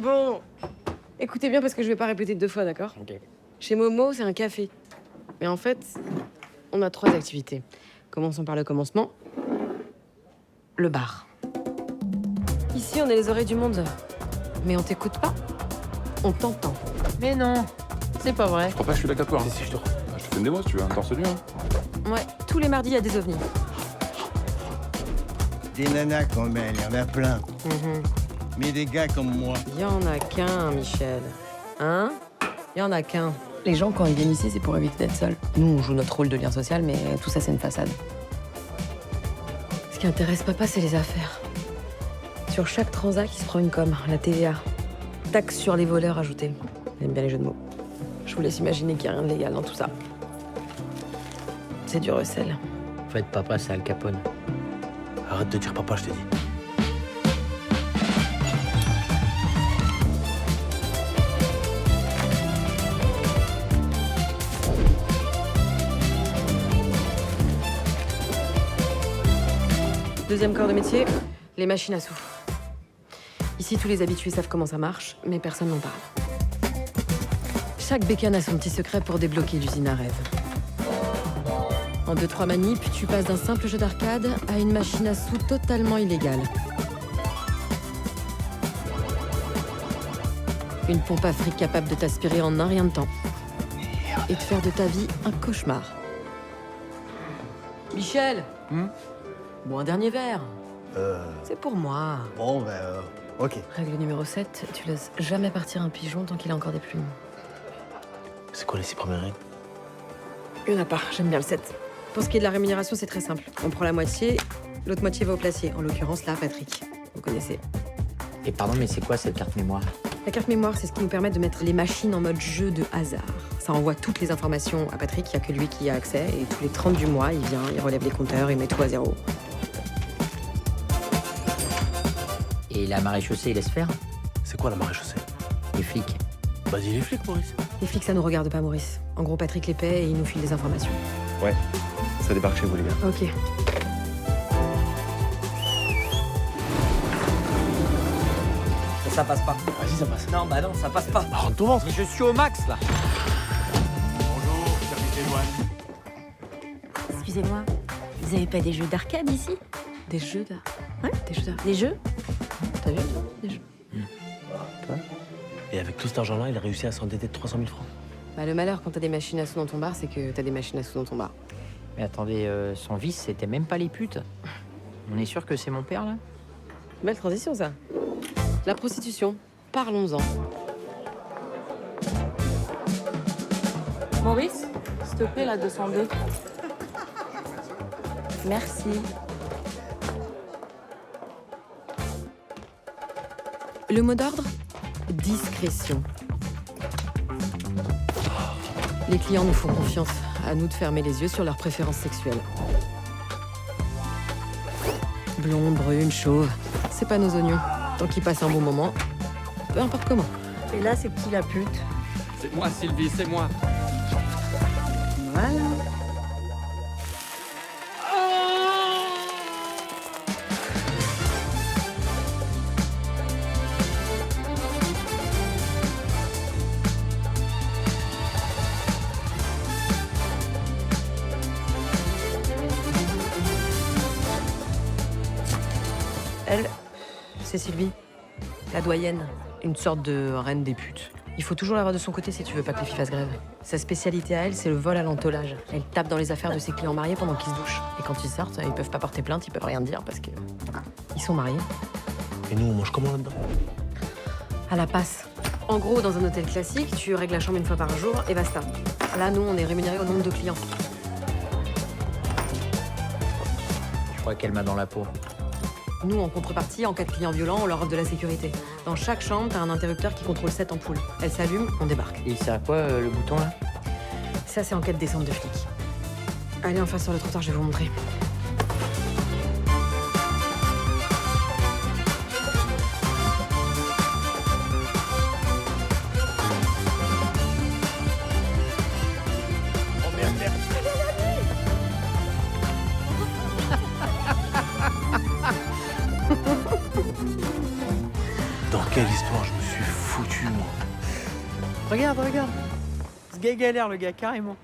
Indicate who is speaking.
Speaker 1: Bon, écoutez bien parce que je vais pas répéter 2 fois, d'accord?
Speaker 2: Ok.
Speaker 1: Chez Momo, c'est un café. Mais en fait, on a 3 activités. Commençons par le commencement. Le bar. Ici, on est les oreilles du monde. Mais on t'écoute pas, on t'entend.
Speaker 2: Mais non, c'est pas vrai.
Speaker 3: Je crois pas que je suis d'accord avec toi.
Speaker 2: Si, je te crois.
Speaker 3: Je te fais une démo si tu veux, un torse nu. Hein.
Speaker 1: Ouais, tous les mardis, il y a des ovnis.
Speaker 4: Des nanas comme elle, il y en a plein. Mais des gars comme moi,
Speaker 1: Il y en a qu'un, Michel. Hein? Il y en a qu'un. Les gens, quand ils viennent ici, c'est pour éviter d'être seuls. Nous, on joue notre rôle de lien social, mais tout ça, c'est une façade. Ce qui intéresse papa, c'est les affaires. Sur chaque transac, il se prend une com, la TVA. Taxe sur les voleurs ajoutée. Il aime bien les jeux de mots. Je vous laisse imaginer qu'il n'y a rien de légal dans tout ça. C'est du recel.
Speaker 2: En fait, papa, c'est Al Capone.
Speaker 5: Arrête de dire papa, je t'ai dit.
Speaker 1: Deuxième corps de métier, les machines à sous. Ici, tous les habitués savent comment ça marche, mais personne n'en parle. Chaque bécane a son petit secret pour débloquer l'usine à rêve. En 2-3 manips, tu passes d'un simple jeu d'arcade à une machine à sous totalement illégale. Une pompe à fric capable de t'aspirer en un rien de temps. Et de faire de ta vie un cauchemar. Michel Bon, un dernier verre. C'est pour moi.
Speaker 4: bon, ok.
Speaker 1: Règle numéro 7, tu laisses jamais partir un pigeon tant qu'il a encore des plumes.
Speaker 5: C'est quoi les 6 premières règles?
Speaker 1: Il y en a pas, j'aime bien le 7. Pour ce qui est de la rémunération, c'est très simple. On prend la moitié, l'autre moitié va au placier. En l'occurrence, là, Patrick. Vous connaissez.
Speaker 2: Et pardon, mais c'est quoi cette carte mémoire?
Speaker 1: La carte mémoire, c'est ce qui nous permet de mettre les machines en mode jeu de hasard. Ça envoie toutes les informations à Patrick, il n'y a que lui qui y a accès. Et tous les 30 du mois, il vient, il relève les compteurs, il met tout à zéro.
Speaker 2: Et la maréchaussée, il laisse faire?
Speaker 5: C'est quoi la maréchaussée?
Speaker 2: Les flics.
Speaker 5: Bah dis les flics, Maurice.
Speaker 1: Les flics, ça nous regarde pas, Maurice. En gros, Patrick les paie et il nous file des informations.
Speaker 3: Ouais, ça débarque chez vous, les gars.
Speaker 1: Ok.
Speaker 2: Ça passe pas.
Speaker 5: Vas-y, ça passe.
Speaker 2: Non, bah non, ça passe pas.
Speaker 5: Bah, rentre ton ventre.
Speaker 2: Mais je suis au max, là.
Speaker 6: Bonjour, service des douanes.
Speaker 7: Excusez-moi, vous avez pas des jeux d'arcade ici?
Speaker 1: Des jeux là.
Speaker 7: Ouais,
Speaker 1: Des jeux là.
Speaker 7: des jeux?
Speaker 1: T'as vu, toi, des jeux?
Speaker 5: Et avec tout cet argent-là, il a réussi à s'endetter de 300 000 francs.
Speaker 1: Bah, le malheur quand t'as des machines à sous dans ton bar, c'est que t'as des machines à sous dans ton bar.
Speaker 2: Mais attendez, son vice, c'était même pas les putes. On est sûr que c'est mon père, là?
Speaker 1: Belle transition, ça. La prostitution. Parlons-en.
Speaker 8: Maurice, s'il te plaît, la 202. Merci.
Speaker 1: Le mot d'ordre? Discrétion. Les clients nous font confiance. À nous de fermer les yeux sur leurs préférences sexuelles. Blonde, brune, chauve, c'est pas nos oignons. Tant qu'ils passent un bon moment, peu importe comment.
Speaker 7: Et là, c'est qui la pute?
Speaker 6: C'est moi, Sylvie, c'est moi.
Speaker 7: Voilà.
Speaker 1: Elle, c'est Sylvie, la doyenne, une sorte de reine des putes. Il faut toujours l'avoir de son côté si tu veux pas que les filles fassent grève. Sa spécialité à elle, c'est le vol à l'entolage. Elle tape dans les affaires de ses clients mariés pendant qu'ils se douchent. Et quand ils sortent, ils peuvent pas porter plainte, ils peuvent rien dire parce que ils sont mariés.
Speaker 5: Et nous, on mange comment là-dedans?
Speaker 1: À la passe. En gros, dans un hôtel classique, tu règles la chambre une fois par jour et basta. Là, nous, on est rémunérés au nombre de clients.
Speaker 2: Je crois qu'elle m'a dans la peau.
Speaker 1: Nous, en contrepartie, en cas de client violent, on leur offre de la sécurité. Dans chaque chambre, t'as un interrupteur qui contrôle 7 ampoules. Elle s'allume, on débarque.
Speaker 2: Et il sert à quoi, le bouton, là?
Speaker 1: Ça, c'est en cas de descente de flics. Allez, en face sur le trottoir, je vais vous montrer.
Speaker 5: Dans quelle histoire je me suis suis foutu, moi.
Speaker 9: Regarde, regarde. Ce gars galère, le gars, carrément.